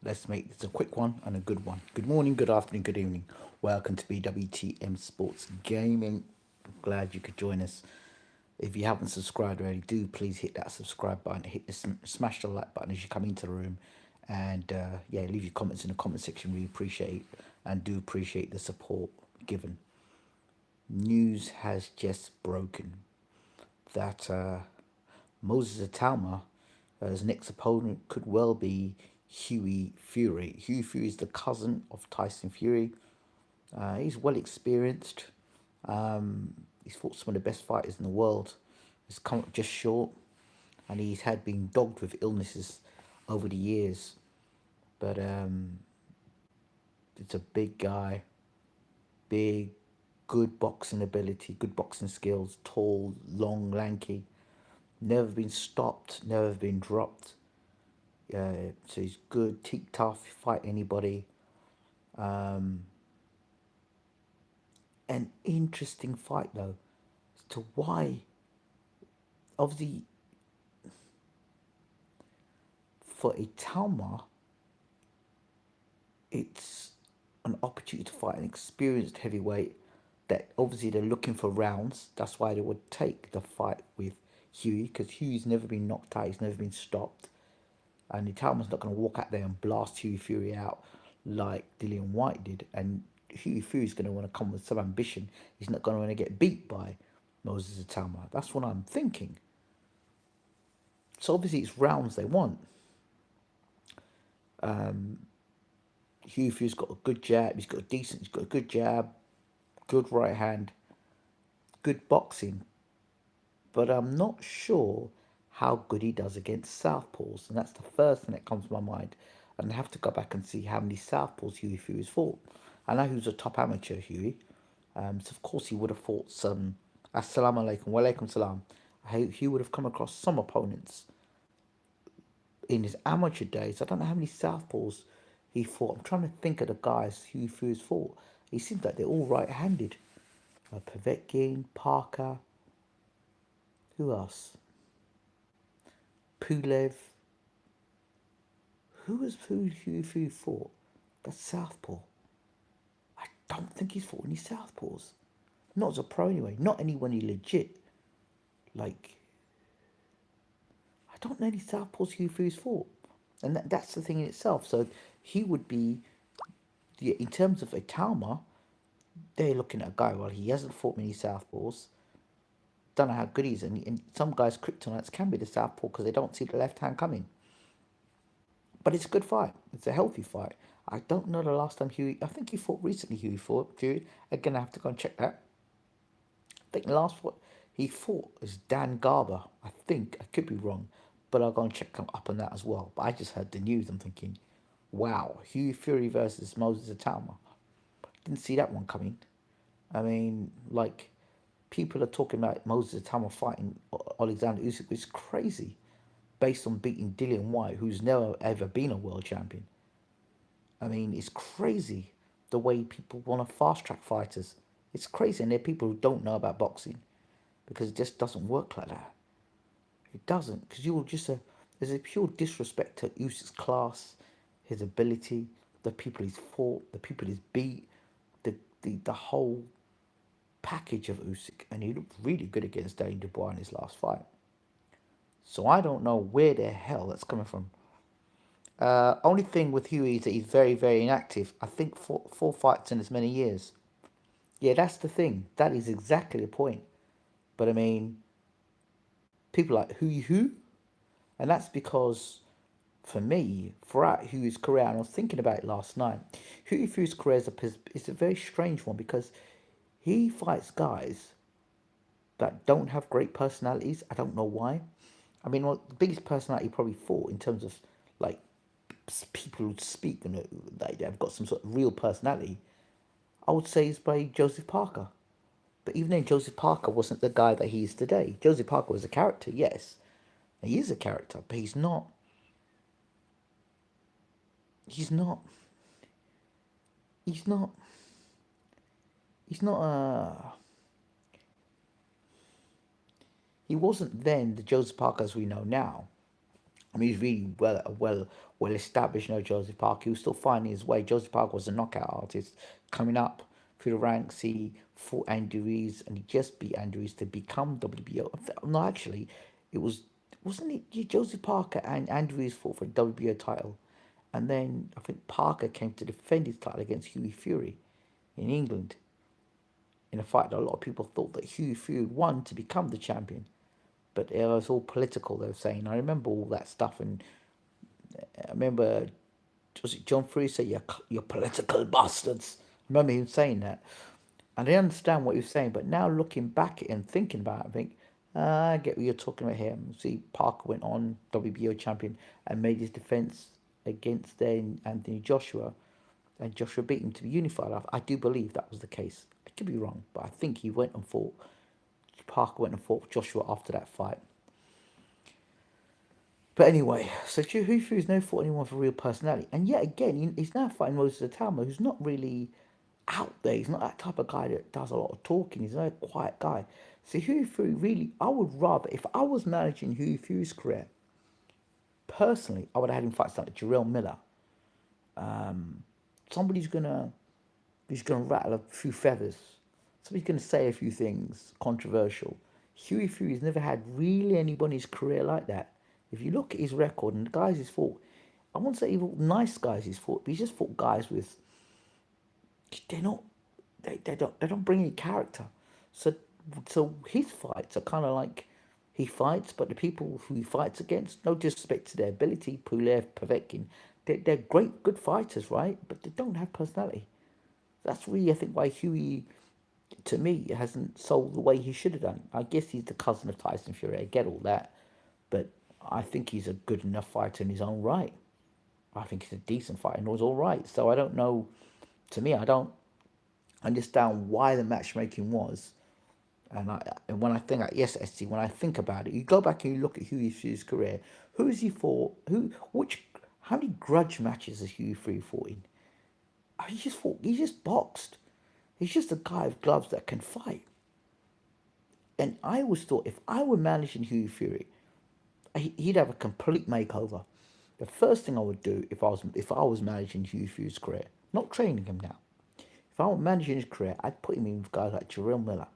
Let's make this a quick one and a good one. Good morning, good afternoon, good evening. Welcome to BWTM Sports Gaming. Glad you could join us. If you haven't subscribed already, do please hit that subscribe button, smash the like button as you come into the room, and yeah, leave your comments in the comment section. We appreciate and do appreciate the support given. News has just broken that Moses Itauma, his next opponent, could well be Hughie Fury. Hughie Fury is the cousin of Tyson Fury. He's well experienced. He's fought some of the best fighters in the world. He's come up just short, and he's had been dogged with illnesses over the years. But it's a big guy, big, good boxing ability, good boxing skills, tall, long, lanky. Never been stopped, never been dropped. So he's good, teak tough, fight anybody. Um, an interesting fight though, as to why, obviously, for Itauma, it's an opportunity to fight an experienced heavyweight that obviously they're looking for rounds. That's why they would take the fight with Hughie, because Hughie's never been knocked out, he's never been stopped. And Itauma's not going to walk out there and blast Hughie Fury out like Dillian White did. And Hughie Fury's going to want to come with some ambition. He's not going to want to get beat by Moses Itauma. That's what I'm thinking. So obviously it's rounds they want. Hughie Fury's got a good jab. He's got a good jab, good right hand, good boxing. But I'm not sure how good he does against southpaws, and that's the first thing that comes to my mind. And I have to go back and see how many southpaws Hughie Fury's fought. I know he was a top amateur, Hughie, so of course he would have fought some. Assalamu alaikum, wa alaikum salam. He would have come across some opponents in his amateur days. I don't know how many southpaws he fought. I'm trying to think of the guys Hughie Fury's fought. He seems like they're all right-handed. Povetkin, Parker, who else? Pulev. Who was Hughie Fury fought? That's southpaw. I don't think he's fought any southpaws. Not as a pro anyway. Not anyone he legit. Like, I don't know any southpaws Hughie Fury's fought. And that's the thing in itself. So he would be, in terms of Itauma, they're looking at a guy, well, he hasn't fought many southpaws. Don't know how good he is. And some guys' kryptonites can be the southpaw because they don't see the left hand coming. But it's a good fight. It's a healthy fight. I don't know the last time Hughie. I think he fought recently. Hughie fought Fury. Again, I have to go and check that. I think the last fight he fought is Dan Garber. I think I could be wrong, but I'll go and check up on that as well. But I just heard the news. I'm thinking, wow, Hughie Fury versus Moses Itauma. Didn't see that one coming. I mean, like, people are talking about Moses Itauma fighting Alexander Usyk, which is crazy, based on beating Dillian White, who's never ever been a world champion. I mean, it's crazy the way people want to fast track fighters. It's crazy, and there are people who don't know about boxing because it just doesn't work like that. It doesn't, because you're just a there's a pure disrespect to Usyk's class, his ability, the people he's fought, the people he's beat, the whole package of Usyk, and he looked really good against Daniel Dubois in his last fight. So I don't know where the hell that's coming from. Only thing with Hughie is that he's very, very inactive. I think four fights in as many years. Yeah, that's the thing. That is exactly the point. But I mean, people like who, and that's because for me, throughout Hughie's career, and I was thinking about it last night, Hughie's career is a very strange one because he fights guys that don't have great personalities. I don't know why. I mean, well, the biggest personality he probably fought in terms of like people who speak and they've got some sort of real personality, I would say is by Joseph Parker. But even then, Joseph Parker wasn't the guy that he is today. Joseph Parker was a character, yes. He is a character, but he's not. He's not. He's not. He's not. He wasn't then the Joseph Parker as we know now. I mean, he's really well established. Joseph Parker. He was still finding his way. Joseph Parker was a knockout artist coming up through the ranks. He fought Andy Ruiz, and he just beat Andy Ruiz to become WBO. No, actually, it was wasn't it Joseph Parker and Andy Ruiz fought for the WBO title, and then I think Parker came to defend his title against Hughie Fury in England in a fight that a lot of people thought that Hughie Fury won to become the champion. But it was all political, they were saying. I remember all that stuff, and I remember, was it John Fury said, you're political bastards. I remember him saying that. And I understand what he was saying, but now looking back at it and thinking about it, I think, I get what you're talking about here. See, Parker went on, WBO champion, and made his defense against then Anthony Joshua, and Joshua beat him to be unified. I do believe that was the case. I could be wrong, but I think he went and fought, Parker went and fought Joshua after that fight. But anyway, so Hufu's never fought anyone with a real personality. And yet again, he's now fighting Moses Itauma, who's not really out there. He's not that type of guy that does a lot of talking. He's not a quiet guy. So Hufu really, I would rather, if I was managing Hufu's career, personally, I would have had him fight something like Jarrell Miller. Somebody's gonna who's gonna rattle a few feathers. Somebody's gonna say a few things controversial. Huey Fury's never had really anybody in his career like that. If you look at his record and the guys he's fought, I won't say even nice guys he's fought, but he's just fought guys with they're not they don't bring any character. So so his fights are kind of like he fights, but the people who he fights against, no disrespect to their ability, Pulev, Povetkin, they're great, good fighters, right? But they don't have personality. That's really, I think, why Huey, to me, hasn't sold the way he should have done. I guess he's the cousin of Tyson Fury. I get all that, but I think he's a good enough fighter in his own right. I think he's a decent fighter and was all right. So I don't know. To me, I don't understand why the matchmaking was. And when I think, yes, SC, when I think about it, you go back and you look at Hughie's career. Who has he fought? How many grudge matches has Hughie Fury fought in? He just fought. He just boxed. He's just a guy with gloves that can fight. And I always thought if I were managing Hughie Fury, he'd have a complete makeover. The first thing I would do if I was managing Hughie Fury's career, not training him now, if I were managing his career, I'd put him in with guys like Jarrell Miller.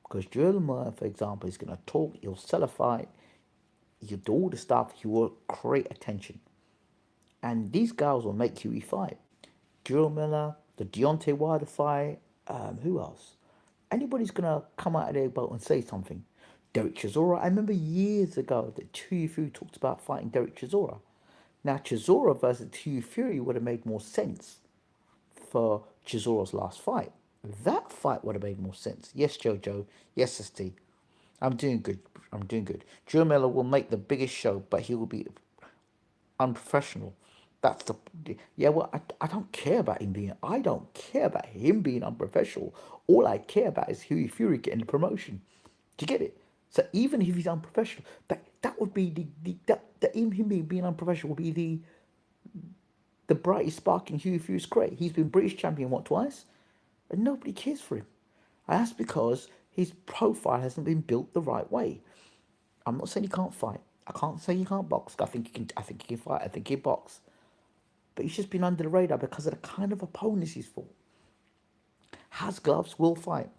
Because Jarrell Miller, for example, is going to talk, he'll sell a fight, he'll do all the stuff, he will create attention. And these guys will make Hughie fight. Jarrell Miller, the Deontay Wilder fight, who else? Anybody's gonna come out of their boat and say something. Derek Chisora. I remember years ago that Hughie Fury talked about fighting Derek Chisora. Now Chisora versus Hughie Fury would have made more sense for Chisora's last fight. That fight would have made more sense. Yes, Jojo. Yes, ST. I'm doing good. I'm doing good. Drew Miller will make the biggest show, but he will be unprofessional. That's the yeah. Well, I don't care about him being. I don't care about him being unprofessional. All I care about is Hughie Fury getting the promotion. Do you get it? So even if he's unprofessional, that would be the him being unprofessional would be the brightest spark in Hughie Fury's career. He's been British champion what twice, and nobody cares for him. And that's because his profile hasn't been built the right way. I'm not saying he can't fight. I can't say he can't box. I think he can. I think he can fight. I think he can box. But he's just been under the radar because of the kind of opponents he's fought. Has gloves, will fight.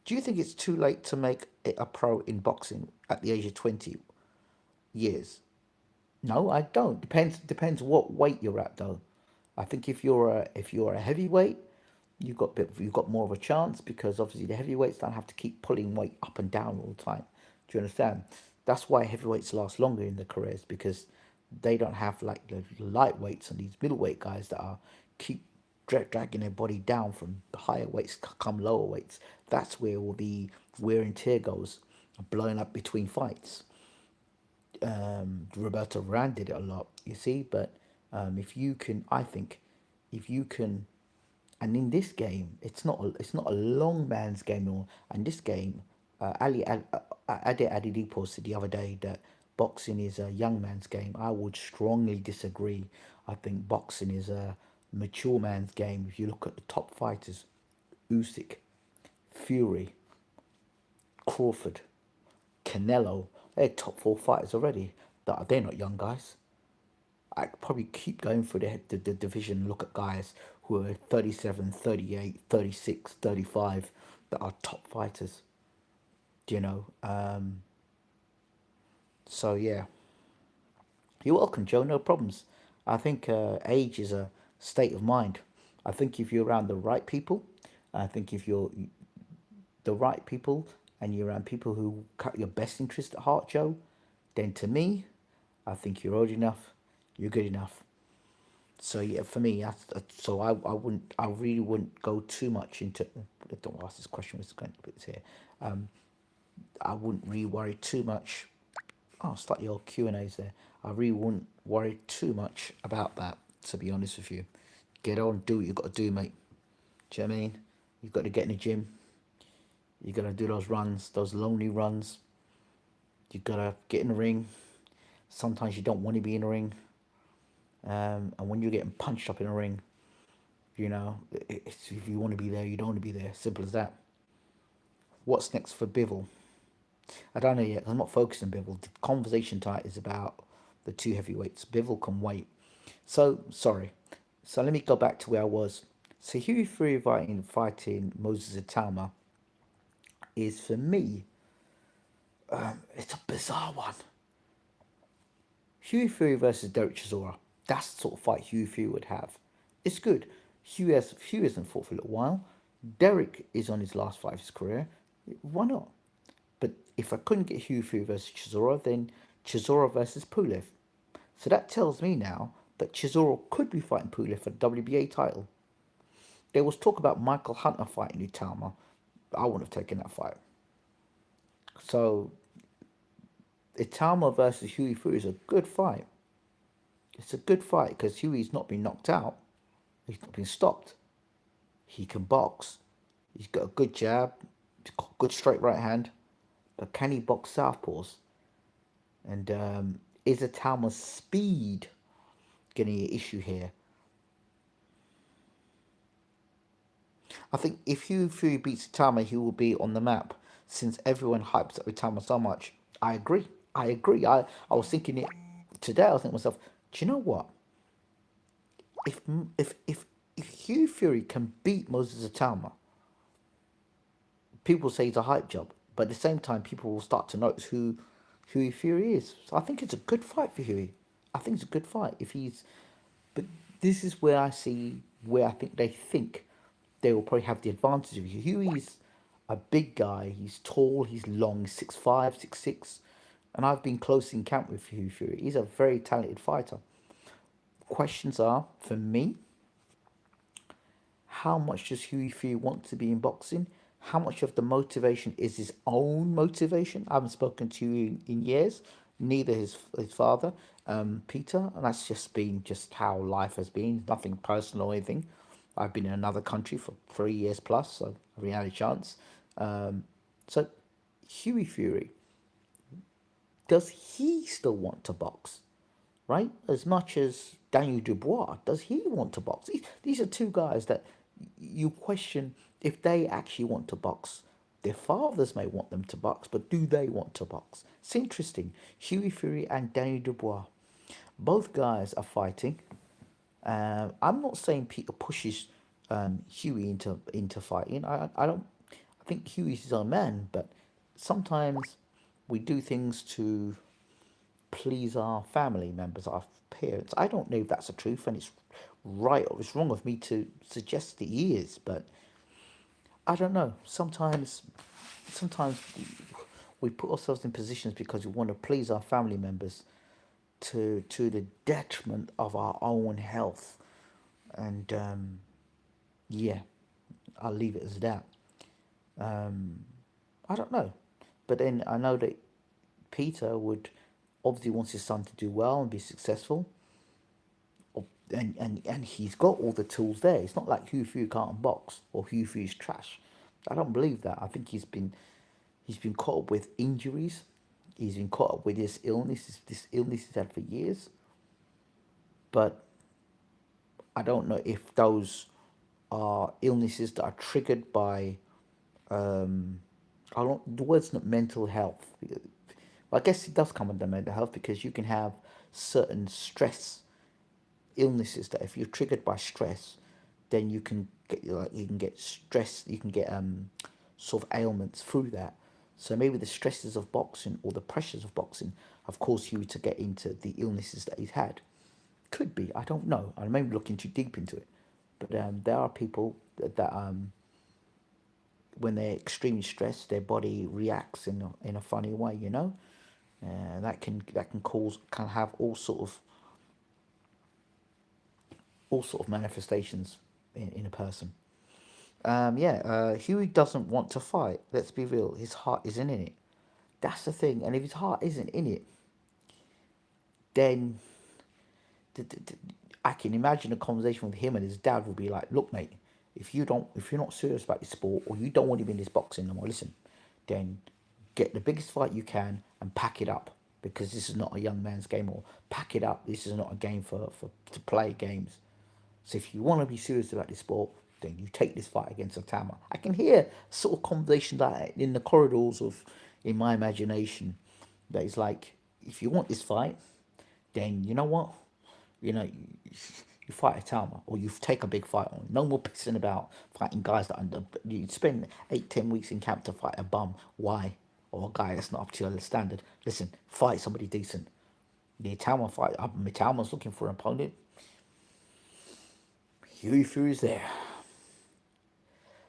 Do you think it's too late to make it a pro in boxing at the age of 20 years? No, I don't. Depends what weight you're at though. I think if you're a heavyweight, you've got more of a chance because obviously the heavyweights don't have to keep pulling weight up and down all the time. Do you understand? That's why heavyweights last longer in their careers because they don't have like the lightweights and these middleweight guys that are keep dragging their body down from higher weights come lower weights. That's where all the wear and tear goes, blowing up between fights. Roberto Duran did it a lot, you see. But if you can, I think, if you can, and in this game, it's not a long man's game anymore. And this game, Ade Adedipo said the other day that boxing is a young man's game. I would strongly disagree. I think boxing is a mature man's game. If you look at the top fighters, Usyk, Fury, Crawford, Canelo, they're top four fighters already. They're not young guys. I could probably keep going through the division, look at guys who are 37, 38, 36, 35 that are top fighters, you know. So, yeah. You're welcome, Joe. No problems. I think age is a state of mind. I think if you're around the right people, I think if you're the right people and you're around people who cut your best interest at heart, Joe, then to me, I think you're old enough, you're good enough. So yeah, for me, so I wouldn't, I really wouldn't go too much into. I don't ask this question. Was going to put this here. I wouldn't really worry too much. Oh, start your Q and A's there. I really wouldn't worry too much about that. To be honest with you, get on, do what you got to do, mate. Do you know what I mean? You've got to get in the gym. You got to do those runs, those lonely runs. You got to get in the ring. Sometimes you don't want to be in the ring, and when you're getting punched up in the ring, you know, if you want to be there, you don't want to be there. Simple as that. What's next for Bivol? I don't know yet. I'm not focused on Bivol. The conversation tonight is about the two heavyweights. Bivol can wait. So, sorry. So let me go back to where I was. So Hughie Fury fighting Moses Itauma is, for me, it's a bizarre one. Hughie Fury versus Derek Chisora. That's the sort of fight Hughie Fury would have. It's good. Hughie hasn't fought for a little while. Derek is on his last fight of his career. Why not? But if I couldn't get Hughie Fury versus Chisora, then Chisora versus Pulev. So that tells me now that Chisora could be fighting Pulev for the WBA title. There was talk about Michael Hunter fighting Itauma. I wouldn't have taken that fight. So Itauma versus Hughie Fury is a good fight. It's a good fight because Hughie's not been knocked out. He's not been stopped. He can box. He's got a good jab. He's got a good straight right hand. But can he box southpaws? And is Itauma's speed getting an issue here? I think if Hughie Fury beats Itauma, he will be on the map since everyone hypes up Itauma so much. I agree. I agree. I was thinking it today. I was thinking to myself, do you know what? If if if if Hughie Fury can beat Moses Itauma, people say he's a hype job. But at the same time, people will start to notice who Hughie Fury is. So I think it's a good fight for Hughie. I think it's a good fight if he's. But this is where I see where I think they will probably have the advantage of Hughie. Hughie's a big guy. He's tall. He's long. He's 6'5", 6'6", and I've been close in camp with Hughie Fury. He's a very talented fighter. Questions are for me: how much does Hughie Fury want to be in boxing? How much of the motivation is his own motivation? I haven't spoken to you in years, neither his father, Peter, and that's just been just how life has been. Nothing personal or anything. I've been in another country for 3 years plus, so I haven't had a chance. So, Hughie Fury, does he still want to box? Right? As much as Daniel Dubois, does he want to box? These are two guys that you question if they actually want to box. Their fathers may want them to box, but do they want to box? It's interesting. Hughie Fury and Daniel Dubois. Both guys are fighting. I'm not saying Peter pushes Hughie into fighting. I don't. I think Hughie's his own man, but sometimes we do things to please our family members, our parents. I don't know if that's the truth, and it's right or it's wrong of me to suggest that he is, but I don't know. Sometimes we put ourselves in positions because we want to please our family members to the detriment of our own health, and yeah, I'll leave it as that. I don't know, but then I know that Peter would obviously wants his son to do well and be successful, and he's got all the tools there. It's not like Hugh Fury can't box or Hugh Fury's trash. I don't believe that. I think he's been caught up with injuries. He's been caught up with this illness. This illness he's had for years. But I don't know if those are illnesses that are triggered by I don't. The word's not mental health. Well, I guess it does come under mental health because you can have certain stress. illnesses that if you're triggered by stress, then you can get stress, you can get sort of ailments through that. So maybe the stresses of boxing or the pressures of boxing have caused Hughie to get into the illnesses that he's had. Could be, I don't know. I may be looking too deep into it, but there are people that when they're extremely stressed, their body reacts in a funny way. That can have all sort of manifestations in a person. Hughie doesn't want to fight. Let's be real. His heart isn't in it. That's the thing. And if his heart isn't in it, then I can imagine a conversation with him and his dad would be like, "Look, mate, if you're not serious about your sport or you don't want to be in this boxing no more, listen, then get the biggest fight you can and pack it up because this is not a young man's game. Or pack it up. This is not a game for to play games. So if you want to be serious about this sport, then you take this fight against Itauma." I can hear sort of conversations like that in the corridors of in my imagination. That is like, if you want this fight, then you know what, you fight Itauma or you take a big fight on. No more pissing about fighting guys that you spend 8-10 weeks in camp to fight a bum. Why? Or a guy that's not up to your standard. Listen, fight somebody decent. The Itauma fight, Itauma's looking for an opponent. Hughie Fury's there.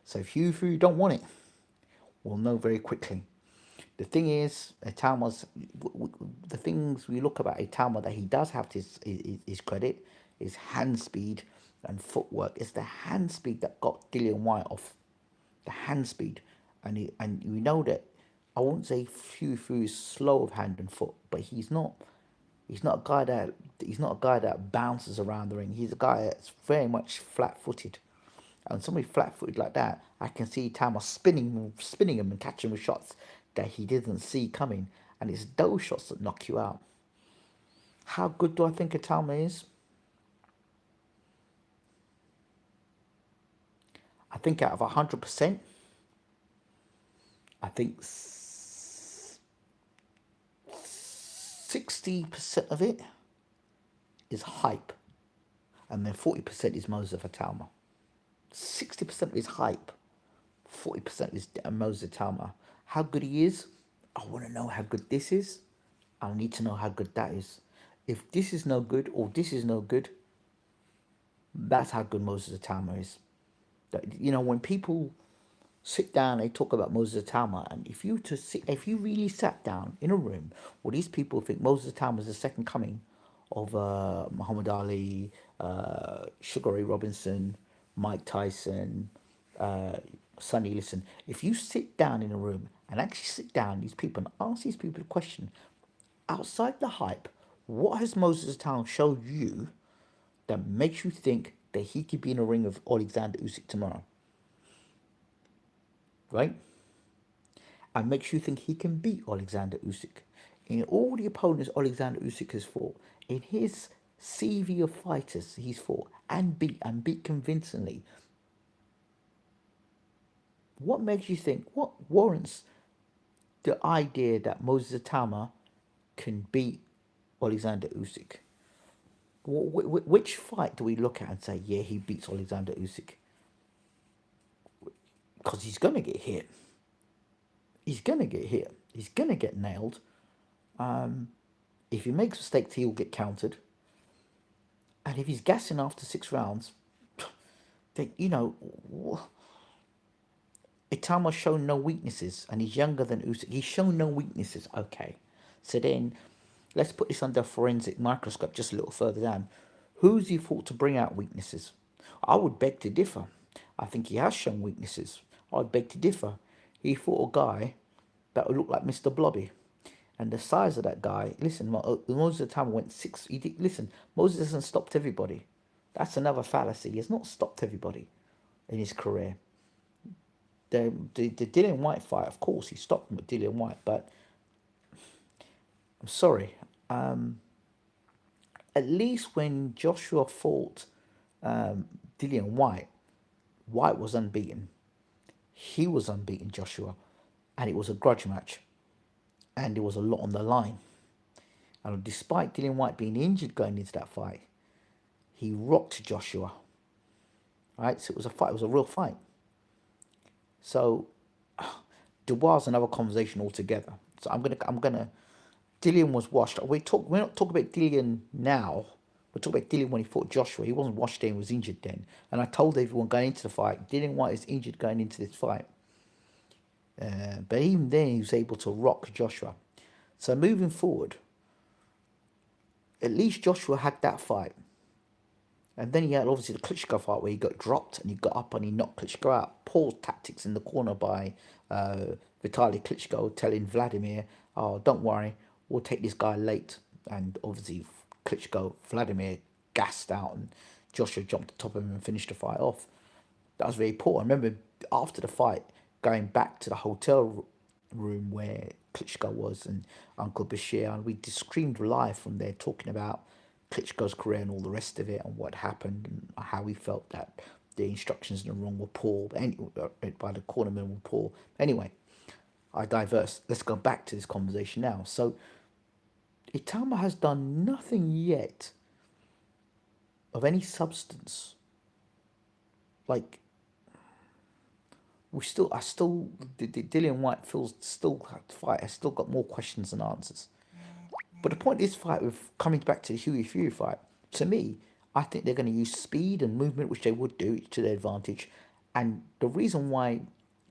So if Hughie Fury don't want it, we'll know very quickly. The thing is, the things we look about Itauma that he does have to his credit is hand speed and footwork. It's the hand speed that got Dillian Whyte off. The hand speed, and we know that I won't say Hughie Fury is slow of hand and foot, but he's not. He's not a guy that bounces around the ring. He's a guy that's very much flat-footed. And somebody flat-footed like that, I can see Tama spinning him and catching with shots that he didn't see coming. And it's those shots that knock you out. How good do I think Itauma is? I think out of 100%, I think 60% of it is hype. And then 40% is Moses Itauma. 60% is hype. 40% is Moses Itauma. How good he is, I want to know how good this is. I need to know how good that is. If this is no good or this is no good, that's how good Moses Itauma is. When people sit down, they talk about Moses Itauma, and if you really sat down in a room where these people think Moses Itauma is the second coming of Muhammad Ali, Sugar Ray Robinson, Mike Tyson, Sonny Liston. If you sit down in a room and actually sit down these people and ask these people a question, outside the hype, what has Moses Itauma showed you that makes you think that he could be in a ring with Alexander Usyk tomorrow? Right? And makes you think he can beat Alexander Usyk. In all the opponents Alexander Usyk has fought, in his CV of fighters he's fought and beat convincingly, what makes you think, what warrants the idea that Moses Itauma can beat Alexander Usyk? Which fight do we look at and say, yeah, he beats Alexander Usyk? Because he's going to get hit. He's going to get hit. He's going to get nailed. If he makes mistakes, he'll get countered. And if he's gassing after 6 rounds, then, Itauma's shown no weaknesses, and he's younger than Usyk. He's shown no weaknesses. Okay. So then, let's put this under a forensic microscope just a little further down. Who's he thought to bring out weaknesses? I would beg to differ. I think he has shown weaknesses. I would beg to differ. He fought a guy that would look like Mr. Blobby. And the size of that guy, listen, Moses Itauma went 6. Moses hasn't stopped everybody. That's another fallacy. He has not stopped everybody in his career. The Dillian Whyte fight, of course, he stopped him with Dillian Whyte, but I'm sorry. At least when Joshua fought Dillian Whyte, Whyte was unbeaten. He was unbeaten, Joshua, and it was a grudge match, and there was a lot on the line. And despite Dillian Whyte being injured going into that fight, He rocked Joshua. Right, so it was a fight. It was a real fight. So Dubois is another conversation altogether. So I'm gonna. Dillian was washed. We're not talking about Dillian now. We're talking about Dillian when he fought Joshua. He wasn't washed then. He was injured then. And I told everyone going into the fight, Dillian White is injured going into this fight. But even then, he was able to rock Joshua. So moving forward, at least Joshua had that fight. And then he had obviously the Klitschko fight where he got dropped and he got up and he knocked Klitschko out. Poor tactics in the corner by Vitaly Klitschko telling Vladimir, oh, don't worry, we'll take this guy late. And obviously Klitschko, Vladimir gassed out and Joshua jumped on top of him and finished the fight off. That was very poor. I remember after the fight going back to the hotel room where Klitschko was and Uncle Bashir, and we screamed live from there talking about Klitschko's career and all the rest of it and what happened and how we felt that the instructions in the ring were poor, by the cornermen were poor. Anyway, I diverse. Let's go back to this conversation now. So, Itauma has done nothing yet of any substance. Like, Dillian White feels still have to fight. Has still got more questions than answers. But the point of this fight, with coming back to the Hughie Fury fight, to me, I think they're going to use speed and movement, which they would do to their advantage. And the reason why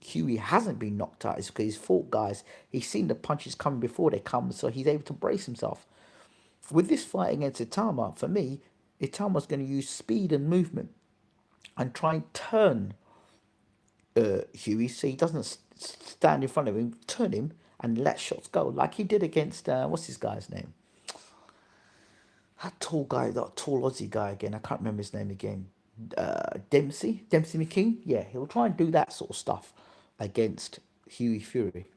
Hughie hasn't been knocked out is because he's fought guys. He's seen the punches coming before they come, so he's able to brace himself. With this fight against Itauma, for me, Itauma's going to use speed and movement and try and turn Hughie so he doesn't stand in front of him, turn him and let shots go like he did against what's this guy's name? That tall guy, that tall Aussie guy again. I can't remember his name again. Dempsey McKean. Yeah, he'll try and do that sort of stuff against Hughie Fury.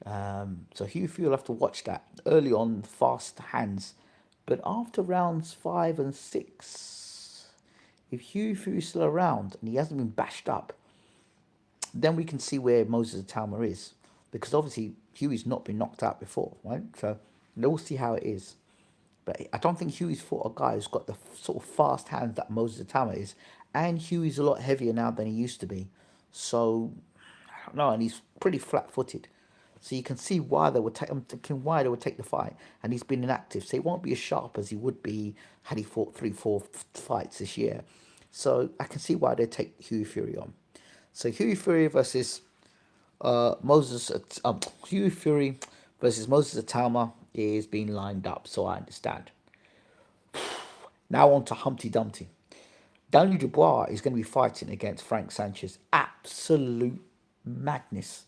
So Hughie Fury will have to watch that early on, fast hands, but after rounds 5 and 6, if Hughie Fury's still around and he hasn't been bashed up, then we can see where Moses Itauma is, because obviously Hughie's not been knocked out before, right? So we'll see how it is. But I don't think Hughie's fought a guy who's got the sort of fast hands that Moses Itauma is, and Hughie's a lot heavier now than he used to be. So I don't know, and he's pretty flat-footed. So you can see why they would take. I'm thinking why they would take the fight, and he's been inactive, so he won't be as sharp as he would be had he fought 3-4 fights this year. So I can see why they take Hughie Fury on. So Hughie Fury versus Hughie Fury versus Moses Itauma is being lined up, so I understand. Now on to Humpty Dumpty. Daniel Dubois is going to be fighting against Frank Sanchez. Absolute madness.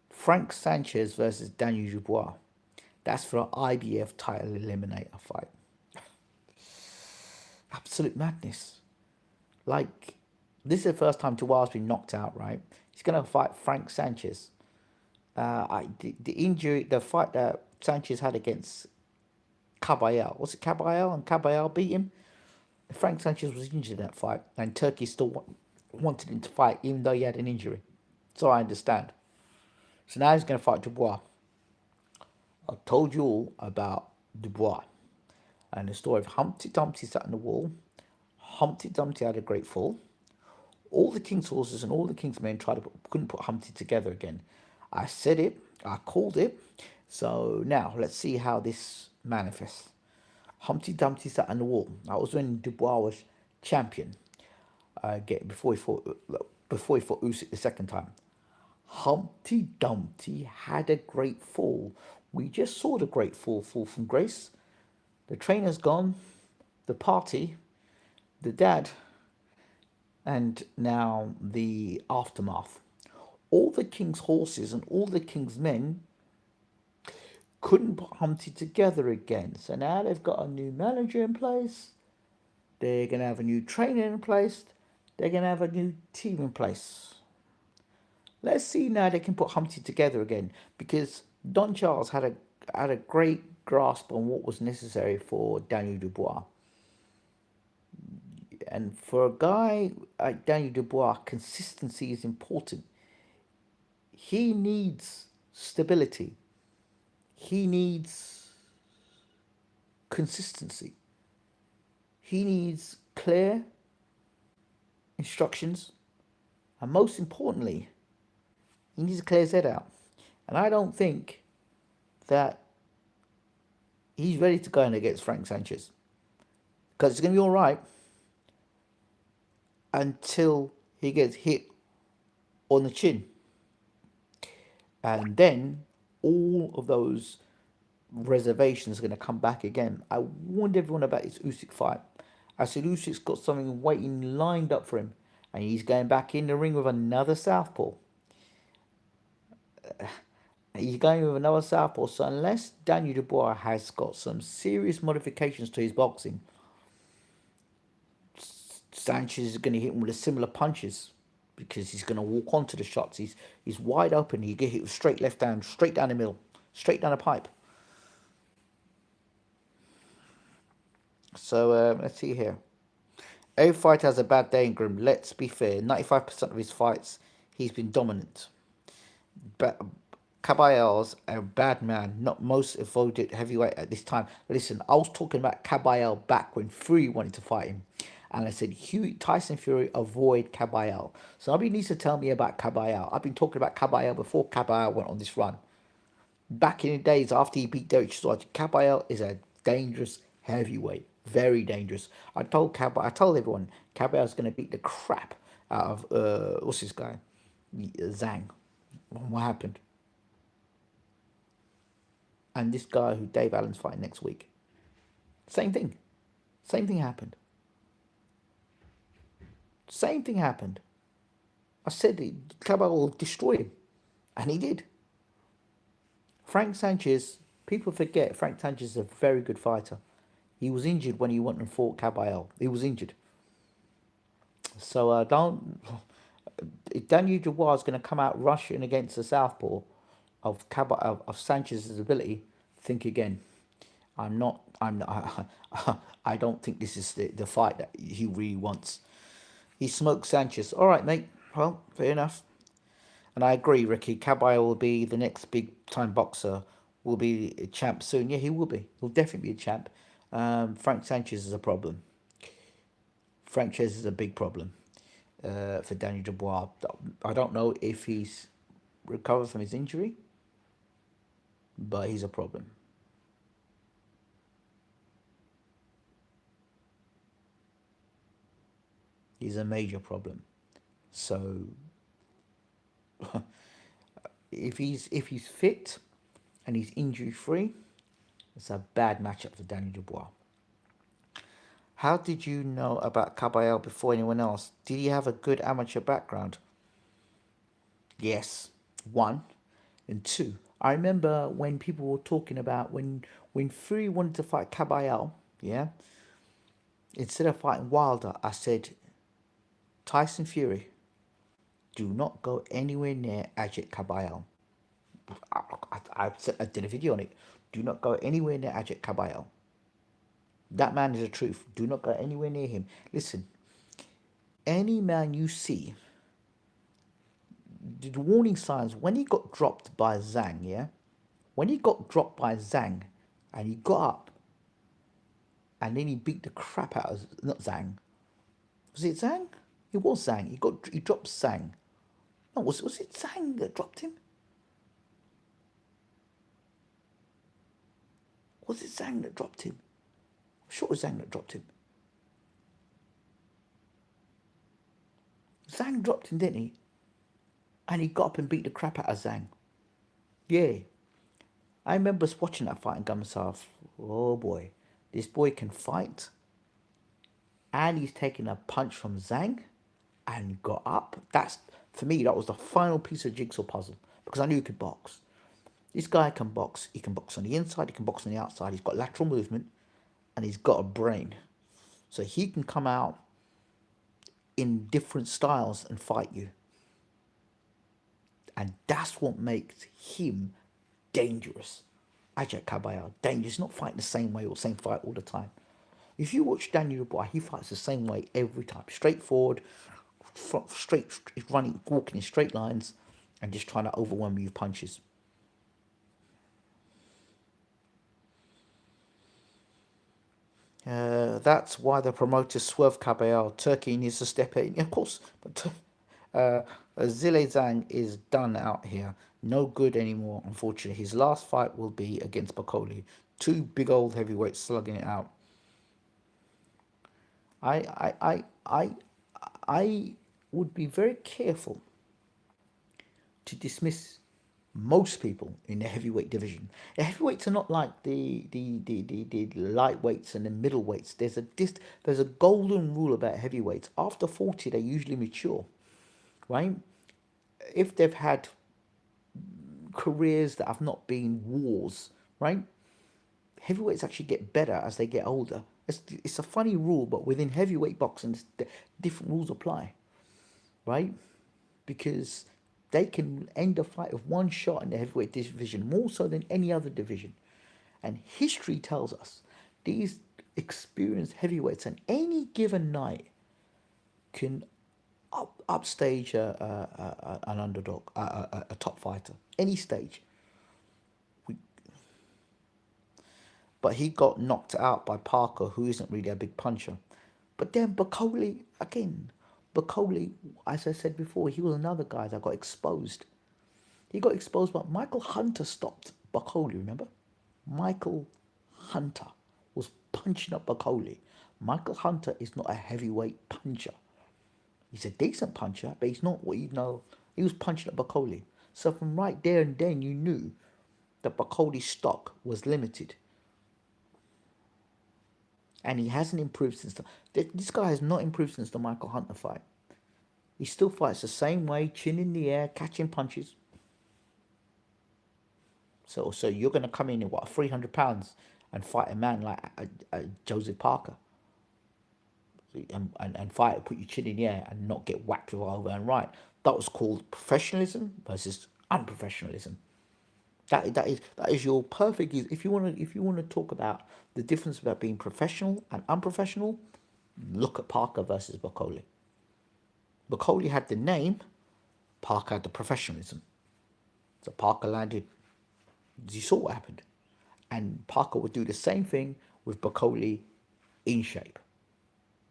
Frank Sanchez versus Daniel Dubois. That's for an IBF title eliminator fight. Absolute madness. Like, this is the first time Dubois has been knocked out, right? He's going to fight Frank Sanchez. The fight that Sanchez had against Caballero, was it Caballero? And Caballero beat him. Frank Sanchez was injured in that fight, and Turkey still wanted him to fight, even though he had an injury. So I understand. So now he's going to fight Dubois. I told you all about Dubois and the story of Humpty Dumpty sat on the wall. Humpty Dumpty had a great fall. All the king's horses and all the king's men couldn't put Humpty together again. I said it. I called it. So now let's see how this manifests. Humpty Dumpty sat on the wall. That was when Dubois was champion. Before he fought Usyk the second time. Humpty Dumpty had a great fall. We just saw the great fall from grace. The trainer's gone, the party, the dad, and now the aftermath. All the king's horses and all the king's men couldn't put Humpty together again. So now they've got a new manager in place. They're going to have a new trainer in place. They're going to have a new team in place. Let's see now they can put Humpty together again, because Don Charles had a great grasp on what was necessary for Daniel Dubois. And for a guy like Daniel Dubois, consistency is important. He needs stability. He needs consistency. He needs clear instructions, and most importantly, he needs to clear his head out. And I don't think that he's ready to go in against Frank Sanchez, because it's going to be all right until he gets hit on the chin. And then all of those reservations are going to come back again. I warned everyone about his Usyk fight. I said Usyk's got something waiting lined up for him, and he's going back in the ring with another southpaw. He's going with another southpaw. So unless Daniel Dubois has got some serious modifications to his boxing, Sanchez is going to hit him with similar punches, because he's going to walk onto the shots. He's wide open. He get hit with straight left hand, straight down the middle, straight down the pipe. So let's see here. Every fighter has a bad day in Grim. Let's be fair. 95% of his fights, he's been dominant. But Caballero's a bad man, not most avoided heavyweight at this time. Listen, I was talking about Caballero back when Fury wanted to fight him. And I said, Hughie, Tyson Fury, avoid Caballero. So nobody needs to tell me about Caballero. I've been talking about Caballero before Caballero went on this run. Back in the days after he beat Derek Chisora, Caballero is a dangerous heavyweight. Very dangerous. I told everyone, Caballero's going to beat the crap out of, what's this guy? Zhang. What happened? And this guy who Dave Allen's fighting next week. Same thing. Same thing happened. Same thing happened. I said Caballero will destroy him. And he did. Frank Sanchez, people forget Frank Sanchez is a very good fighter. He was injured when he went and fought Caballero. He was injured. So if Daniel Dubois is going to come out rushing against the southpaw of Sanchez's ability, think again. I don't think this is the fight that he really wants. He smoked Sanchez. All right, mate. Well, fair enough. And I agree, Ricky. Caballero will be the next big-time boxer. Will be a champ soon. Yeah, he will be. He'll definitely be a champ. Frank Sanchez is a problem. Frank Sanchez is a big problem for Daniel Dubois. I don't know if he's recovered from his injury, but he's a problem. He's a major problem. So if he's fit and he's injury free, it's a bad matchup for Daniel Dubois. How did you know about Caballero before anyone else? Did he have a good amateur background? Yes, one. And two, I remember when people were talking about when Fury wanted to fight Caballero, yeah? Instead of fighting Wilder, I said, Tyson Fury, do not go anywhere near Ajit Caballero. I did a video on it. Do not go anywhere near Ajit Caballero. That man is the truth. Do not go anywhere near him. Listen, any man you see, the warning signs, when he got dropped by Zhang, yeah? When he got dropped by Zhang and he got up and then he beat the crap out of, not Zhang. Was it Zhang? It was Zhang. He dropped Zhang. No, was it Zhang that dropped him? Was it Zhang that dropped him? I'm sure it was Zhang that dropped him. Zhang dropped him, didn't he? And he got up and beat the crap out of Zhang. Yeah. I remember watching that fight and going myself, oh boy, this boy can fight. And he's taking a punch from Zhang and got up. For me, that was the final piece of jigsaw puzzle, because I knew he could box. This guy can box. He can box on the inside, he can box on the outside. He's got lateral movement and he's got a brain. So he can come out in different styles and fight you. And that's what makes him dangerous. Ajit Caballero, dangerous. Not fighting the same way or same fight all the time. If you watch Daniel Dubois, he fights the same way every time. Straightforward, straight, walking in straight lines and just trying to overwhelm you with punches. that's why the promoter Swerve Caballero, Turkey needs to step in. Of course, but uh, Zile Zhang is done out here. No good anymore, unfortunately. His last fight will be against Bakoli. Two big old heavyweights slugging it out. I, I, I, I, I would be very careful to dismiss most people in the heavyweight division. The heavyweights are not like the lightweights and the middleweights. There's a golden rule about heavyweights. After 40, they usually mature, right? If they've had careers that have not been wars, right? Heavyweights actually get better as they get older. It's a funny rule, but within heavyweight boxing, different rules apply, right? Because they can end a fight with one shot in the heavyweight division, more so than any other division. And history tells us these experienced heavyweights on any given night can upstage an underdog, a top fighter, any stage. But he got knocked out by Parker, who isn't really a big puncher. But then Bakoli, again, Bakoli, as I said before, he was another guy that got exposed. He got exposed, but Michael Hunter stopped Bakoli, remember? Michael Hunter was punching up Bakoli. Michael Hunter is not a heavyweight puncher. He's a decent puncher, but he's not what you know. He was punching up Bakoli. So from right there and then, you knew that Bakoli's stock was limited. And he hasn't improved since this guy has not improved since the Michael Hunter fight. He still fights the same way, chin in the air, catching punches. So you're going to come in at what, 300 pounds and fight a man like Joseph Parker, and fight, put your chin in the air and not get whacked with over and right. That was called professionalism versus unprofessionalism. That is your perfect. If you want to talk about the difference about being professional and unprofessional, look at Parker versus Bakoli. Bakoli had the name, Parker had the professionalism. So Parker landed. You saw what happened, and Parker would do the same thing with Bakoli in shape,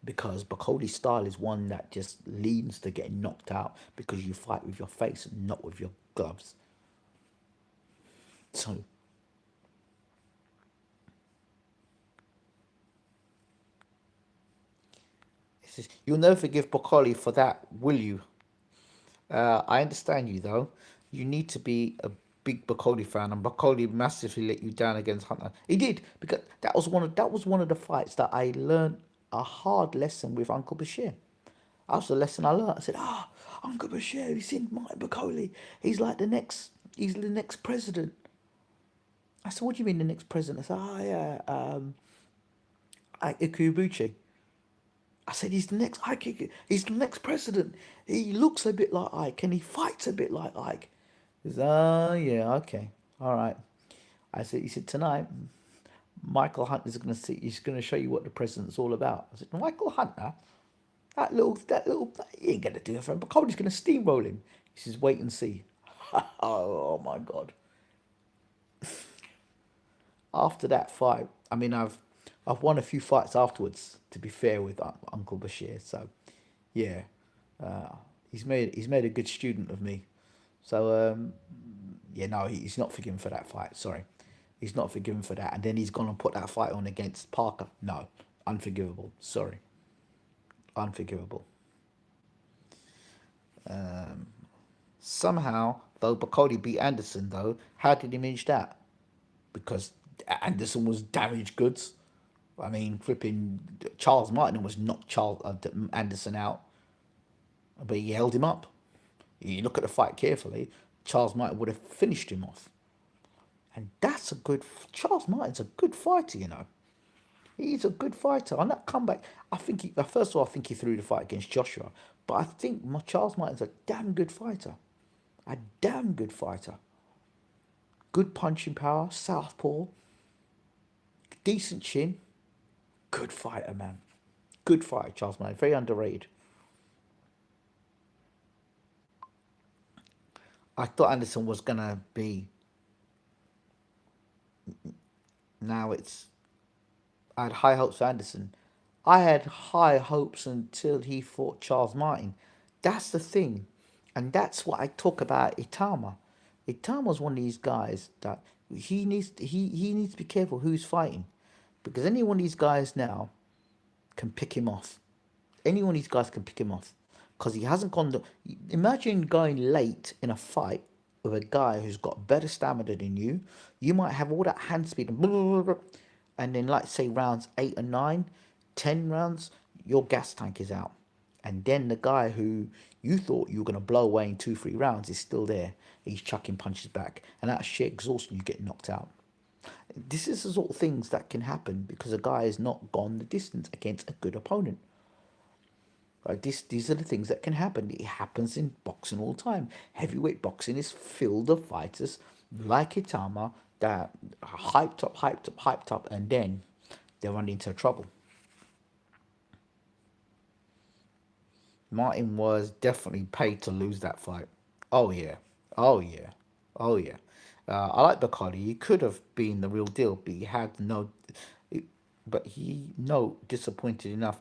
because Bakoli's style is one that just leans to getting knocked out because you fight with your face and not with your gloves. So you'll never forgive Bakoli for that, will you? I understand you though. You need to be a big Bakoli fan, and Bakoli massively let you down against Hunter. He did, because that was one of the fights that I learned a hard lesson with Uncle Bashir. That was the lesson I learned. I said, Uncle Bashir, he's seen Mike Bakoli. He's the next president. I said, what do you mean the next president? I said, yeah, Ikubuchi. I said, he's the next president. He looks a bit like Ike and he fights a bit like Ike. He said, yeah, okay, all right. He said, tonight, Michael Hunter's going to see, he's going to show you what the president's all about. I said, Michael Hunter? He ain't going to do it for him. But Cody's going to steamroll him. He says, wait and see. Oh my God. After that fight, I mean, I've won a few fights afterwards. To be fair with Uncle Bashir, so yeah, he's made a good student of me. So yeah, no, he's not forgiven for that fight. Sorry, he's not forgiven for that. And then he's gone and put that fight on against Parker. No, unforgivable. Sorry, unforgivable. Somehow, though, Bakoli beat Anderson. Though, how did he manage that? Because Anderson was damaged goods. I mean, flipping Charles Martin almost knocked Anderson out, but he held him up. You look at the fight carefully, Charles Martin would have finished him off. And that's a good. Charles Martin's a good fighter, you know. He's a good fighter. On that comeback, I think first of all, I think he threw the fight against Joshua, but I think Charles Martin's a damn good fighter. A damn good fighter. Good punching power, southpaw, decent chin. Good fighter, man. Good fighter, Charles Martin. Very underrated. I thought Anderson was gonna be. Now it's. I had high hopes for Anderson. I had high hopes until he fought Charles Martin. That's the thing. And that's what I talk about Itama. Itama's one of these guys that he needs to be careful who's fighting. Because any one of these guys now can pick him off. Any one of these guys can pick him off. Because he hasn't gone imagine going late in a fight with a guy who's got better stamina than you. You might have all that hand speed and blah, blah, blah, blah, and then like say rounds 8 and 9, 10 rounds, your gas tank is out. And then the guy who you thought you were going to blow away in 2, 3 rounds is still there. He's chucking punches back. And that sheer exhaustion, you get knocked out. This is the sort of things that can happen because a guy has not gone the distance against a good opponent. Right? These are the things that can happen. It happens in boxing all the time. Heavyweight boxing is filled of fighters like Itama that are hyped up, hyped up, hyped up, and then they run into trouble. Martin was definitely paid to lose that fight. Oh yeah, oh yeah, oh yeah. I like Bacardi. He could have been the real deal, but he had no. But he no disappointed enough.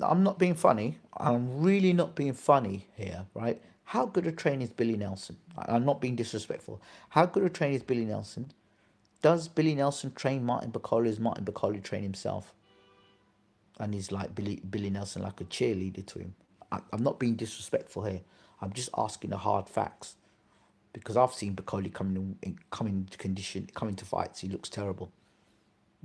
I'm not being funny. I'm really not being funny here, right? How good a trainer is Billy Nelson? I'm not being disrespectful. How good a trainer is Billy Nelson? Does Billy Nelson train Martin Bakoli? Is Martin Bakoli train himself? And he's like Billy Nelson, like a cheerleader to him. I'm not being disrespectful here. I'm just asking the hard facts because I've seen Bakoli come into condition, come into fights. He looks terrible.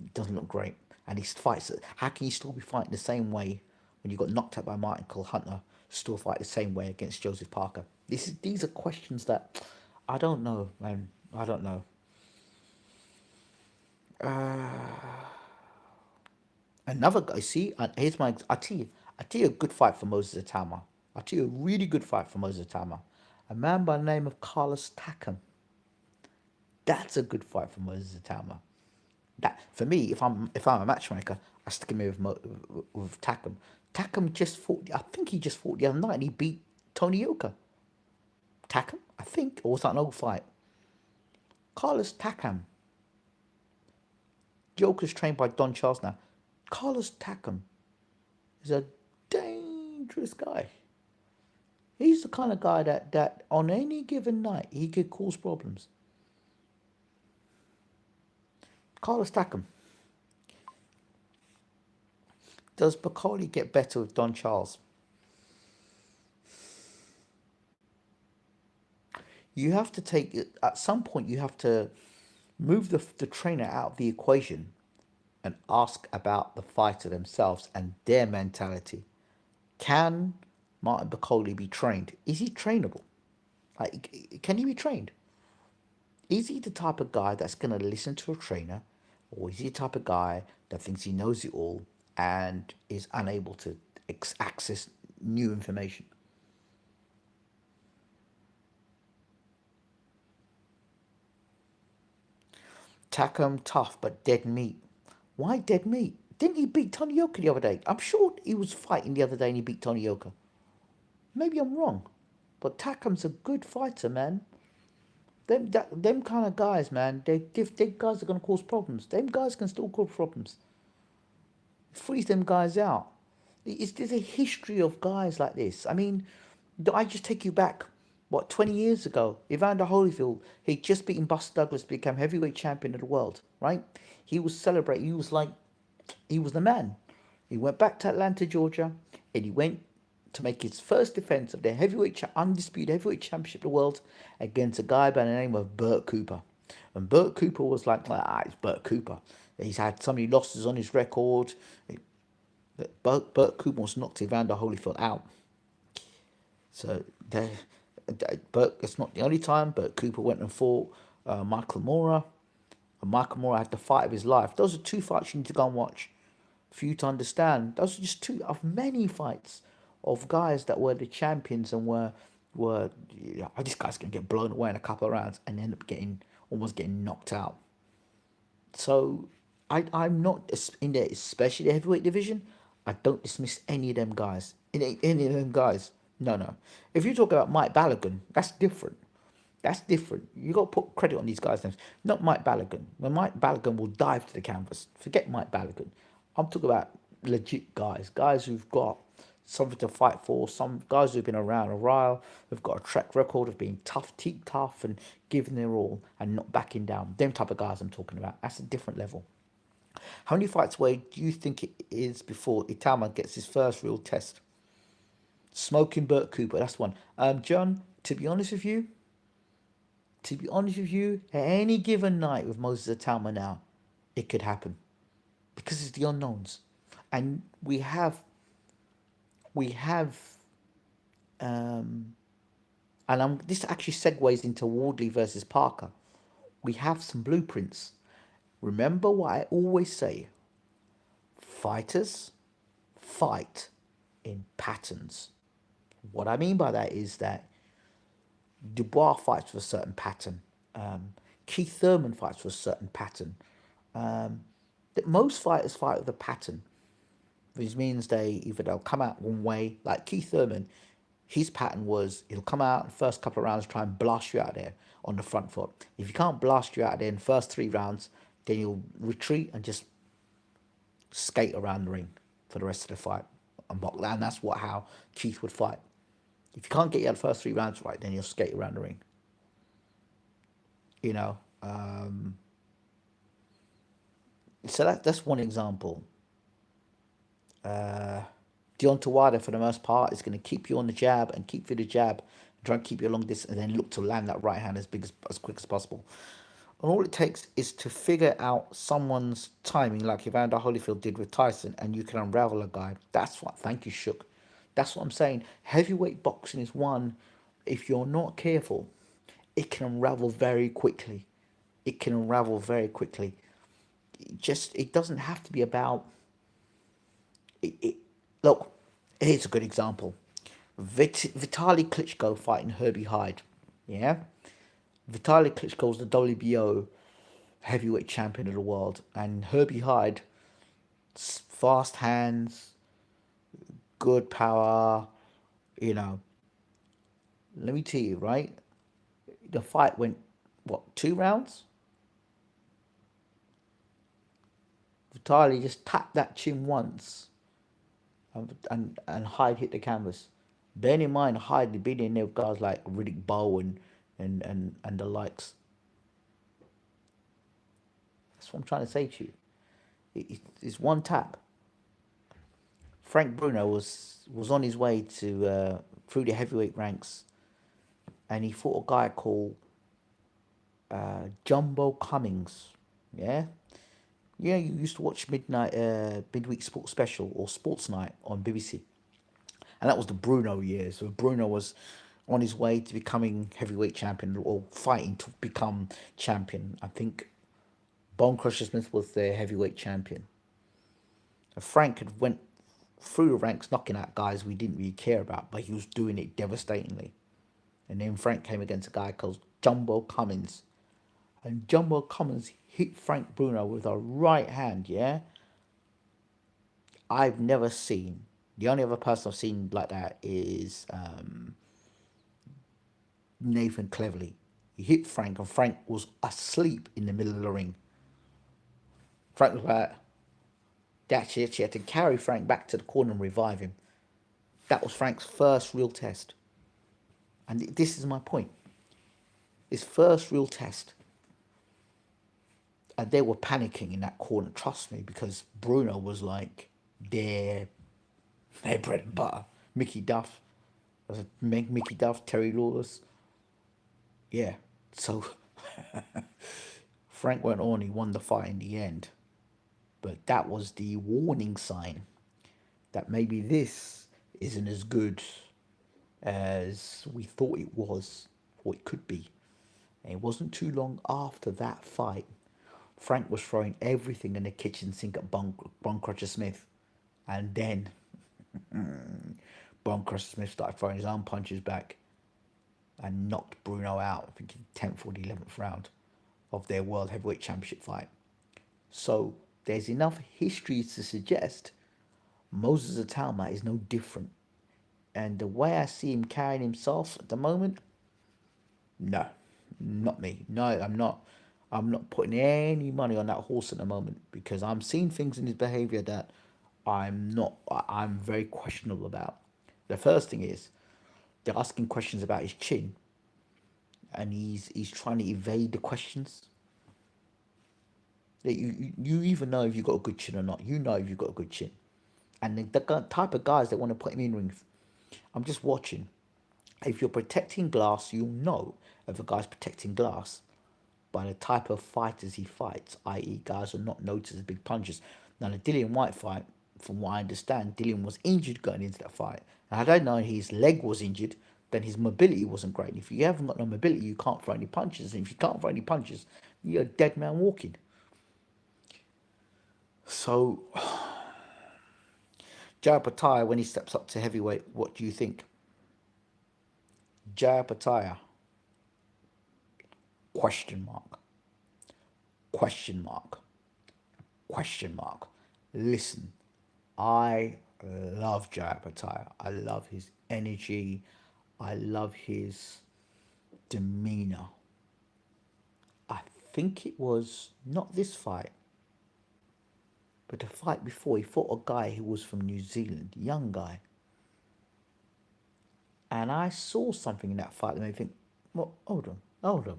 He doesn't look great, and he fights. How can you still be fighting the same way when you got knocked out by Martin Cole Hunter? Still fight the same way against Joseph Parker. These are questions that I don't know, man. I don't know. Another guy, see, here's my. I tell you a good fight for Moses Atama. I tell you a really good fight for Moses Atama. A man by the name of Carlos Takam. That's a good fight for Moses Atama. That for me, if I'm a matchmaker, I stick him with Takam. Takam just fought. I think he just fought the other night and he beat Tony Yoka. Takam, I think, or was that an old fight? Carlos Takam. Yoka's trained by Don Charles now. Carlos Takam is a dangerous guy. He's the kind of guy that on any given night he could cause problems. Carlos Takam. Does Bakoli get better with Don Charles? You have to take, at some point, you have to move the trainer out of the equation and ask about the fighter themselves and their mentality. Can Martin Bakoli be trained? Is he trainable? Like, can he be trained? Is he the type of guy that's going to listen to a trainer, or is he the type of guy that thinks he knows it all and is unable to access new information? Takam tough but dead meat. Why dead meat? Didn't he beat Tony Yoka the other day? I'm sure he was fighting the other day and he beat Tony Yoka. Maybe I'm wrong, but Takam's a good fighter, man. Them kind of guys, man. They guys are gonna cause problems. Them guys can still cause problems. Freeze them guys out. There's a history of guys like this. I mean, I just take you back, 20 years ago, Evander Holyfield, he'd just beaten Buster Douglas to become heavyweight champion of the world, right? He was celebrating. He was the man. He went back to Atlanta, Georgia, and he went to make his first defense of the undisputed heavyweight championship of the world against a guy by the name of Burt Cooper. And Burt Cooper was like, it's Burt Cooper. He's had so many losses on his record. Burt Cooper was knocked Evander Holyfield out. So it's not the only time. Burt Cooper went and fought Michael Mora. And Michael Mora had the fight of his life. Those are two fights you need to go and watch for you to understand. Those are just two of many fights of guys that were the champions and were this guy's gonna get blown away in a couple of rounds and end up almost getting knocked out. So I'm not in there, especially the heavyweight division. I don't dismiss any of them guys. Any of them guys. No. If you talk about Mike Balogun, that's different. That's different. You got to put credit on these guys' names. Not Mike Balogun. When Mike Balogun will dive to the canvas. Forget Mike Balogun. I'm talking about legit guys who've got something to fight for, some guys who've been around a while, who've got a track record of being tough, teak tough, and giving their all and not backing down. Them type of guys I'm talking about. That's a different level. How many fights away do you think it is before Itauma gets his first real test? Smoking Burt Cooper, that's one. John, to be honest with you, at any given night with Moses Itauma now, it could happen because it's the unknowns, and we have, um, and this actually segues into Wardley versus Parker. We have some blueprints. Remember what I always say: fighters fight in patterns. What I mean by that is that Dubois fights for a certain pattern. Keith Thurman fights for a certain pattern. That most fighters fight with a pattern, which means they'll come out one way. Like Keith Thurman, his pattern was he'll come out in the first couple of rounds, try and blast you out of there on the front foot. If he can't blast you out of there in the first 3 rounds, then he'll retreat and just skate around the ring for the rest of the fight and block that. And that's how Keith would fight. If you can't get you out the first 3 rounds right, then you'll skate around the ring. You know, so that's one example. Deontay Wilder, for the most part, is going to keep you on the jab and keep you the jab, try and keep you a long distance, and then look to land that right hand as quick as possible. And all it takes is to figure out someone's timing, like Evander Holyfield did with Tyson, and you can unravel a guy. That's what. Thank you, Shook. That's what I'm saying. Heavyweight boxing is one. If you're not careful, it can unravel very quickly. It can unravel very quickly. It doesn't have to be about it. Look, here's a good example. Vitaly Klitschko fighting Herbie Hyde. Yeah? Vitaly Klitschko's the WBO heavyweight champion of the world. And Herbie Hyde, fast hands, good power, you know. Let me tell you, right? The fight went, what, 2 rounds? Vitaly just tapped that chin once and Hyde hit the canvas. Bear in mind, Hyde had been in there with guys like Riddick Bowe and the likes. That's what I'm trying to say to you. It's one tap. Frank Bruno was on his way to through the heavyweight ranks, and he fought a guy called Jumbo Cummings. Yeah, yeah. You used to watch midweek sports special or sports night on BBC, and that was the Bruno years. So Bruno was on his way to becoming heavyweight champion or fighting to become champion. I think Bone Crusher Smith was their heavyweight champion. And Frank had went through the ranks knocking out guys we didn't really care about, but he was doing it devastatingly. And then Frank came against a guy called Jumbo Cummings. And Jumbo Cummings hit Frank Bruno with a right hand, yeah? I've never seen. The only other person I've seen like that is Nathan Cleverly. He hit Frank, and Frank was asleep in the middle of the ring. Frank was like, that's it. She had to carry Frank back to the corner and revive him. That was Frank's first real test. And this is my point. His first real test. And they were panicking in that corner, trust me, because Bruno was like their bread and butter. Mickey Duff. Mickey Duff, Terry Lawless. Yeah. So Frank went on, he won the fight in the end. But that was the warning sign that maybe this isn't as good as we thought it was or it could be. And it wasn't too long after that fight, Frank was throwing everything in the kitchen sink at Bone Crusher Smith. And then Bone Crusher Smith started throwing his own punches back and knocked Bruno out, I think in the 10th or the 11th round of their World Heavyweight Championship fight. So there's enough history to suggest Moses Itauma is no different. And the way I see him carrying himself at the moment, no, not me. No, I'm not. I'm not putting any money on that horse at the moment because I'm seeing things in his behaviour that I'm very questionable about. The first thing is they're asking questions about his chin, and he's trying to evade the questions. That you even know if you've got a good chin or not. You know if you've got a good chin. And the type of guys that want to put him in rings, I'm just watching. If you're protecting glass, you'll know if a guy's protecting glass by the type of fighters he fights, i.e. guys who are not noticed as big punchers. Now the Dillian White fight, from what I understand, Dillian was injured going into that fight. And had I known his leg was injured, then his mobility wasn't great. If you haven't got no mobility, you can't throw any punches. And if you can't throw any punches, you're a dead man walking. So, Jai Opetaia, when he steps up to heavyweight, what do you think? Jai Opetaia, question mark, question mark, question mark. Listen, I love Jai Opetaia. I love his energy. I love his demeanor. I think it was not this fight, but the fight before. He fought a guy who was from New Zealand, young guy. And I saw something in that fight that made me think, well, hold on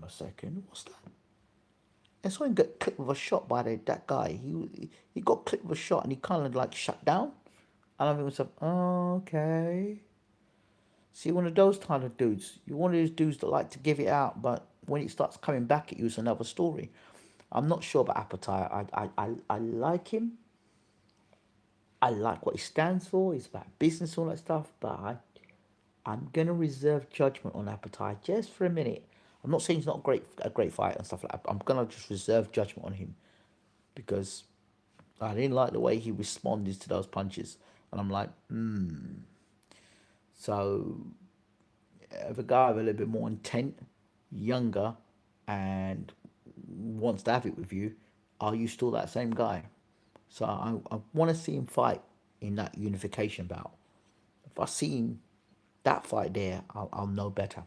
a second, what's that? And so he got clipped with a shot by that guy. He got clipped with a shot and he kind of like shut down. And I think to myself, oh, okay. See, one of those kind of dudes. You're one of those dudes that like to give it out, but when it starts coming back at you, it's another story. I'm not sure about Opetaia. I like him. I like what he stands for. He's about business, all that stuff. But I'm gonna reserve judgment on Opetaia just for a minute. I'm not saying he's not a great fighter and stuff like that. But I'm gonna just reserve judgment on him because I didn't like the way he responded to those punches, and I'm like, So, if a guy with a little bit more intent, younger, and wants to have it with you, are you still that same guy? So I want to see him fight in that unification bout. If I see him that fight there, I'll know better.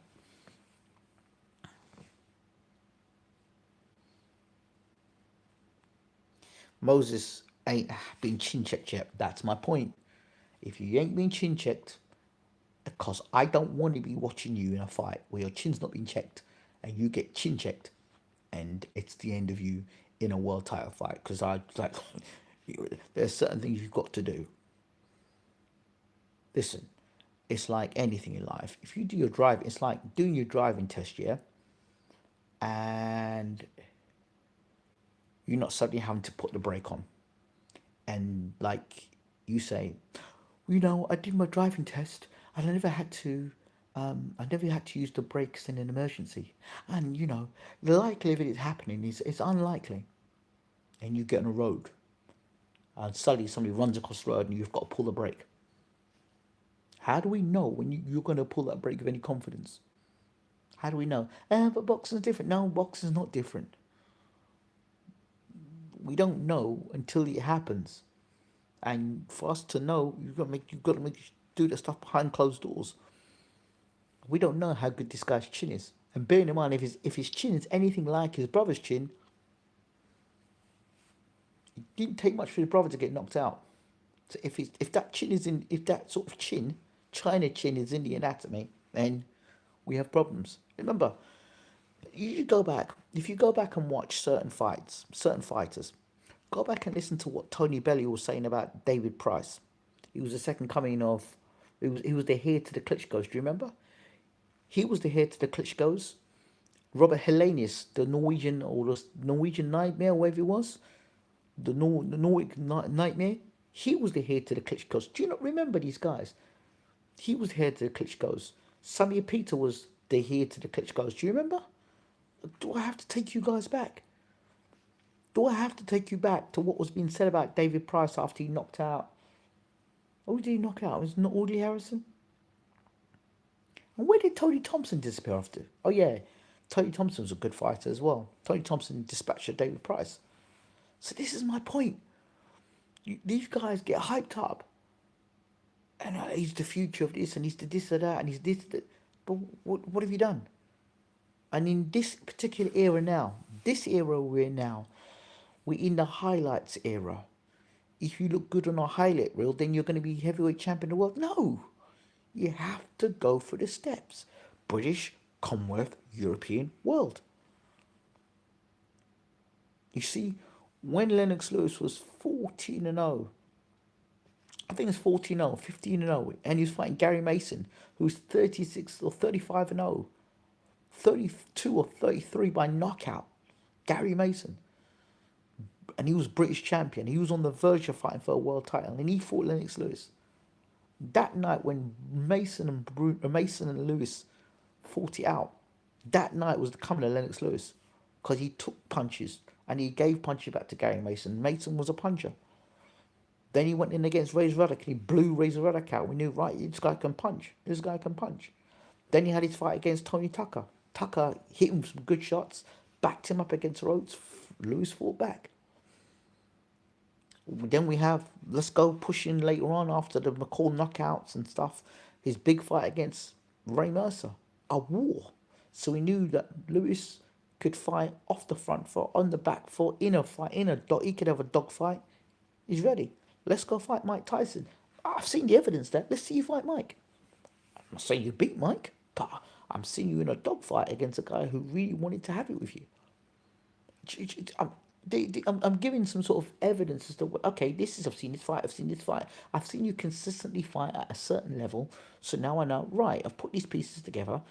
Moses ain't been chin checked yet. That's my point. If you ain't been chin checked, because I don't want to be watching you in a fight where your chin's not been checked and you get chin checked and it's the end of you in a world title fight. Because I like, there's certain things you've got to do. Listen, it's like anything in life. If you do your driving, it's like doing your driving test, yeah, and you're not suddenly having to put the brake on, and like you say, I did my driving test, and I never had to use the brakes in an emergency, and the likelihood of it happening is unlikely, and you get on a road, and suddenly somebody runs across the road, and you've got to pull the brake. How do we know when you're going to pull that brake with any confidence? How do we know? But boxing's different. No, boxing's not different. We don't know until it happens. And for us to know, you've got to do the stuff behind closed doors. We don't know how good this guy's chin is. And bearing in mind, if his chin is anything like his brother's chin, it didn't take much for his brother to get knocked out. So if that sort of chin, China chin, is in the anatomy, then we have problems. Remember, if you go back and watch certain fighters, go back and listen to what Tony Bellew was saying about David Price. He was the second coming of, he was the heir to the Klitschko's. Do you remember? He was the heir to the Klitschko's. Robert Hellenius, the Norwegian Nightmare, whatever it was, the Nordic Nightmare. He was the heir to the Klitschko's. Do you not remember these guys? He was the heir to the Klitschko's. Samir Peter was the heir to the Klitschko's. Do you remember? Do I have to take you guys back? Do I have to take you back to what was being said about David Price after he knocked out? Who did he knock out? Was it not Audley Harrison? And where did Tony Thompson disappear after? Oh yeah, Tony Thompson was a good fighter as well. Tony Thompson dispatched David Price. So this is my point. These guys get hyped up. And he's the future of this, and he's the this or that, and he's this. That. But what have you done? And in this particular era now, This era we're in now, we're in the highlights era. If you look good on a highlight reel, then you're going to be heavyweight champion of the world. No, you have to go for the steps. British, Commonwealth, European, world. You see, when Lennox Lewis was 14 and 0, I think it's 14 0, 15 and 0, and he was fighting Gary Mason, who was 36 or 35 and 0, 32 or 33 by knockout. Gary Mason. And he was British champion. He was on the verge of fighting for a world title, and he fought Lennox Lewis. That night when Mason and Lewis fought it out, that night was the coming of Lennox Lewis, because he took punches and he gave punches back to Gary Mason. Mason was a puncher. Then he went in against Razor Ruddock and he blew Razor Ruddock out. We knew, right, this guy can punch. This guy can punch. Then he had his fight against Tony Tucker. Tucker hit him some good shots, backed him up against Rhodes. Lewis fought back. Then we have, let's go pushing later on after the McCall knockouts and stuff, his big fight against Ray Mercer. A war. So we knew that Lewis could fight off the front foot, on the back foot, in a fight, he could have a dog fight. He's ready. Let's go fight Mike Tyson. I've seen the evidence there. Let's see you fight Mike. I'm not saying you beat Mike, but I'm seeing you in a dog fight against a guy who really wanted to have it with you. I'm giving some sort of evidence as to, okay, I've seen this fight. I've seen you consistently fight at a certain level. So now I know, right, I've put these pieces together.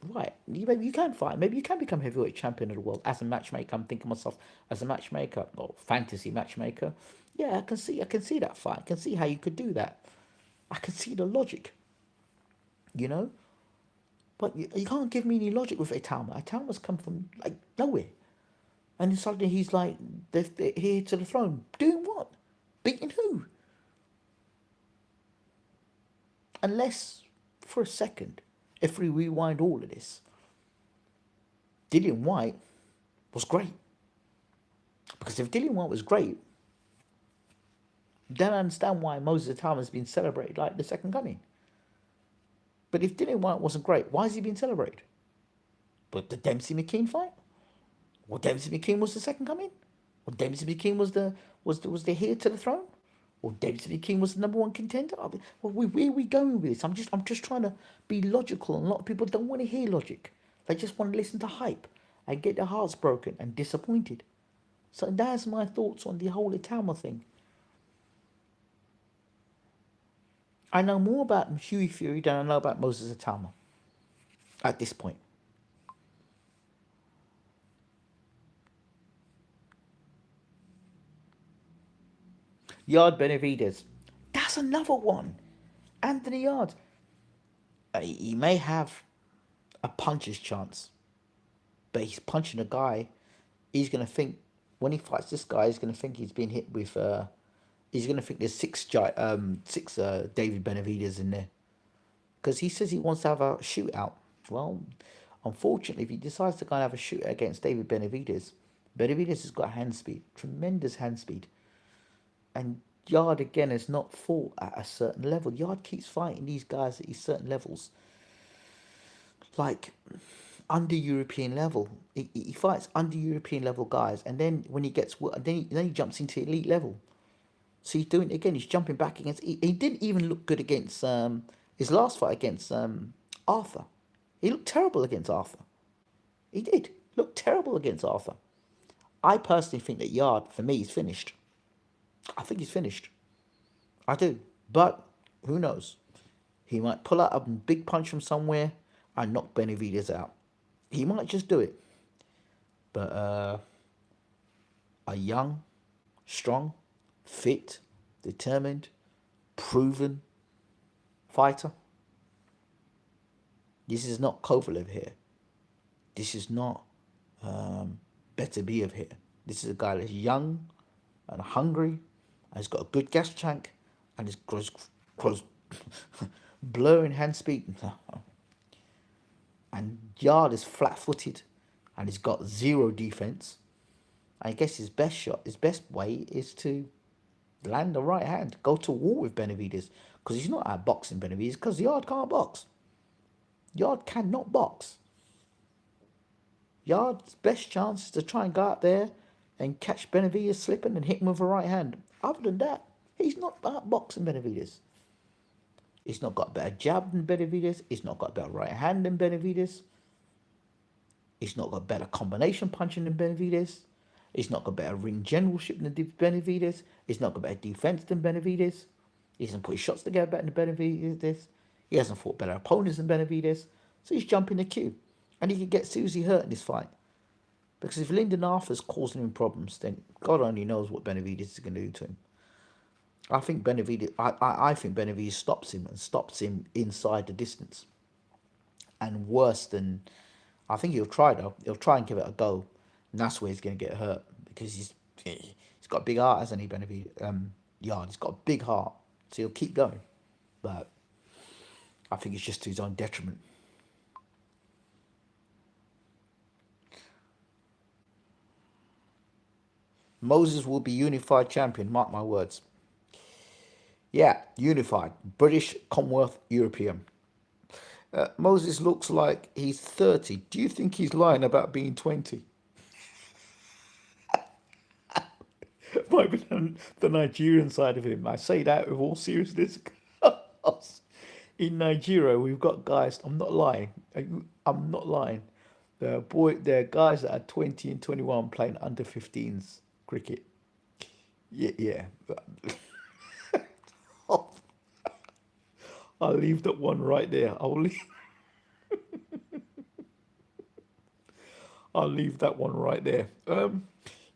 Right, maybe you can fight. Maybe you can become heavyweight champion of the world as a matchmaker. I'm thinking myself as a matchmaker or fantasy matchmaker. Yeah, I can see that fight. I can see how you could do that. I can see the logic. You know, but you can't give me any logic with Itauma. Itauma's come from like nowhere, and then suddenly he's like, they're here to the throne. Doing what? Beating who? Unless for a second, if we rewind all of this, Dillian Whyte was great. Because if Dillian Whyte was great, then I understand why Moses Itauma has been celebrated like the second coming. But if Dillian Whyte wasn't great, why is he being celebrated? But the Dempsey McKean fight? Well, Dempsey McKean was the second coming? Well, Dempsey McKean was the heir to the throne? Well, Dempsey McKean was the number one contender? Well, where are we going with this? I'm just trying to be logical, and a lot of people don't want to hear logic. They just want to listen to hype and get their hearts broken and disappointed. So that's my thoughts on the whole Itauma thing. I know more about Hughie Fury than I know about Moses Itauma at this point. Yarde Benavidez. That's another one. Anthony Yarde. He may have a puncher's chance, but he's punching a guy. He's going to think, when he fights this guy, he's going to think he's been hit with, he's going to think there's six David Benavidez in there. Because he says he wants to have a shootout. Well, unfortunately, if he decides to go and have a shootout against David Benavidez, Benavidez has got hand speed, tremendous hand speed. And Yarde, again, has not fought at a certain level. Yarde keeps fighting these guys at these certain levels. Like, under European level. He fights under European level guys. And then when he gets... Then he jumps into elite level. So he's doing it again. He's jumping back against... He didn't even look good against... his last fight against Arthur. He looked terrible against Arthur. He did. Look terrible against Arthur. I personally think that Yarde, for me, is finished. I think he's finished. I do. But who knows? He might pull out a big punch from somewhere and knock Benavidez out. He might just do it. But a young, strong, fit, determined, proven fighter. This is not Kovalev here. This is not Beterbiev here. This is a guy that's young and hungry, and he's got a good gas tank, and he's got blurring hand speed. And Yarde is flat-footed, and he's got zero defense. I guess his best shot, his best way is to land the right hand, go to war with Benavidez, because he's not outboxing Benavidez, because Yarde can't box. Yarde cannot box. Yarde's best chance is to try and go out there and catch Benavidez slipping and hit him with a right hand. Other than that, he's not boxing Benavidez. He's not got a better jab than Benavidez. He's not got a better right hand than Benavidez. He's not got better combination punching than Benavidez. He's not got better ring generalship than Benavidez. He's not got better defense than Benavidez. He hasn't put his shots together better than Benavidez. He hasn't fought better opponents than Benavidez. So he's jumping the queue. And he could get seriously hurt in this fight. Because if Lyndon Arthur's causing him problems, then God only knows what Benavidez is going to do to him. I think Benavidez stops him inside the distance. And worse than, I think he'll try though. He'll try and give it a go. And that's where he's going to get hurt. Because he's got a big heart, hasn't he, Benavidez? Yarde. He's got a big heart. So he'll keep going. But I think it's just to his own detriment. Moses will be unified champion, mark my words. Yeah, unified. British, Commonwealth, European. Moses looks like he's 30. Do you think he's lying about being 20? Might be the Nigerian side of him. I say that with all seriousness. In Nigeria, we've got guys, I'm not lying. I'm not lying. There are guys that are 20 and 21 playing under 15s cricket. Yeah. I'll leave that one right there. I'll leave that one right there.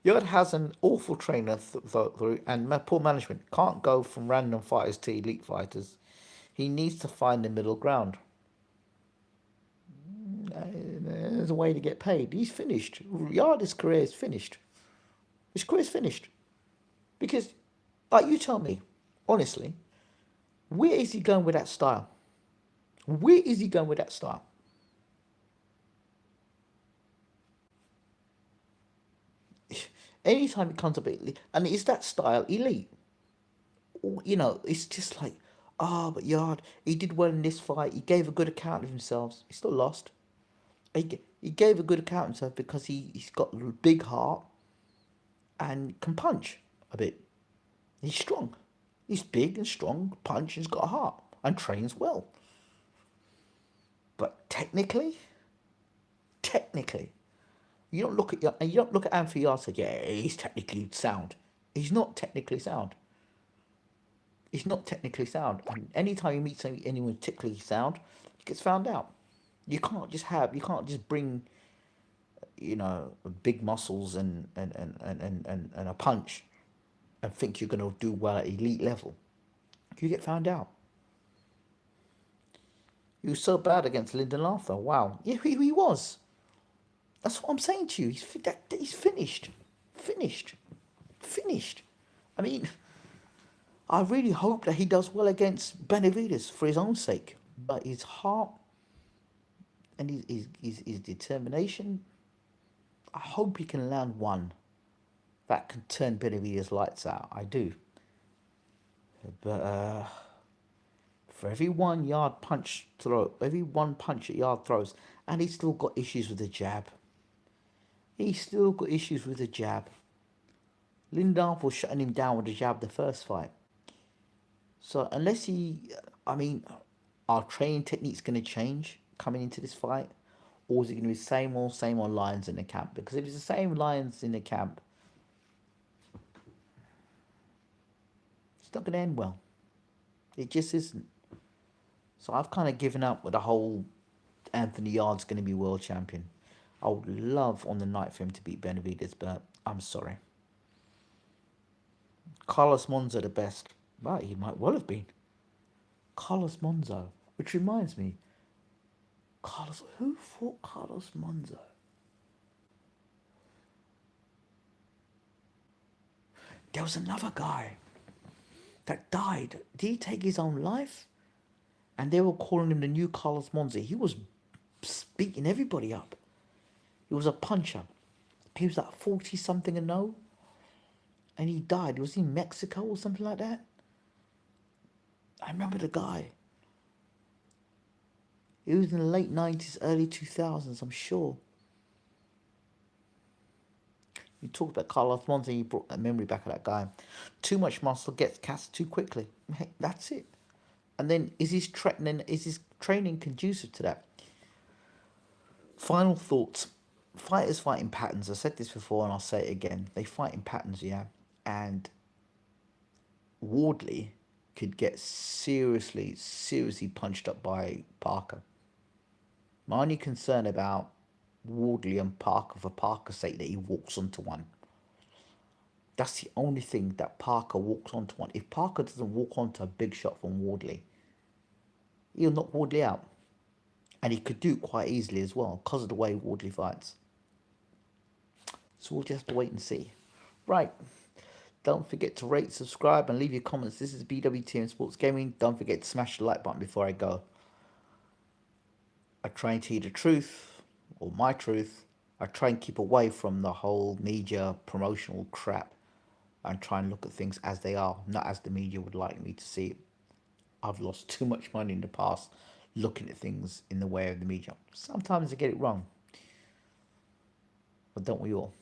Yarde has an awful trainer through and poor management. Can't go from random fighters to elite fighters. He needs to find the middle ground. There's a way to get paid. He's finished. Yarde's career is finished. His career is finished. Because, like, you tell me, honestly, where is he going with that style? Where is he going with that style? Anytime it comes up, and is that style elite? You know, it's just like, but Yarde, he did well in this fight. He gave a good account of himself. He still lost. He gave a good account of himself because he's got a big heart and can punch a bit. He's strong. He's big and strong, punch, and he's got a heart and trains well. But technically, you don't look at Anthony Yarde and say, yeah, he's technically sound. He's not technically sound. He's not technically sound. And anytime you meet anyone technically sound, it gets found out. You can't just bring, big muscles and a punch and think you're going to do well at elite level. You get found out. He was so bad against Lyndon Arthur. Wow. Yeah, he was. That's what I'm saying to you. He's finished. Finished. I mean, I really hope that he does well against Benavidez for his own sake. But his heart and his determination, I hope he can land one that can turn Benavidez lights out. I do. But for every one punch that Yarde throws, and he's still got issues with the jab. Lyndon Arthur was shutting him down with the jab the first fight. So unless our training technique's going to change coming into this fight, or is it going to be same old lines in the camp? Because if it's the same lines in the camp, it's not going to end well. It just isn't. So I've kind of given up with the whole Anthony Yarde's going to be world champion. I would love on the night for him to beat Benavidez, but I'm sorry. Carlos Monzo the best. Right, he might well have been. Carlos Monzo. Which reminds me, who fought Carlos Monzo? There was another guy that died. Did he take his own life? And they were calling him the new Carlos Monzo. He was beating everybody up. He was a puncher. He was like 40-something and no. And he died. Was he in Mexico or something like that? I remember the guy. He was in the late 90s, early 2000s, I'm sure. You talked about Carlos Monte, you brought that memory back of that guy. Too much muscle gets cast too quickly. Hey, that's it. And then is his training conducive to that? Final thoughts. Fighters fight in patterns. I said this before and I'll say it again. They fight in patterns, yeah. And Wardley could get seriously, seriously punched up by Parker. My only concern about Wardley and Parker, for Parker's sake, that he walks onto one. That's the only thing, that Parker walks onto one. If Parker doesn't walk onto a big shot from Wardley, he'll knock Wardley out. And he could do it quite easily as well, because of the way Wardley fights. So we'll just have to wait and see. Right. Don't forget to rate, subscribe, and leave your comments. This is BWTM Sports Gaming. Don't forget to smash the like button before I go. I try and tell you the truth, or my truth. I try and keep away from the whole media promotional crap and try and look at things as they are, not as the media would like me to see it. I've lost too much money in the past looking at things in the way of the media. Sometimes I get it wrong, but don't we all?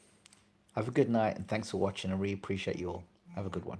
Have a good night and thanks for watching. I really appreciate you all. Have a good one.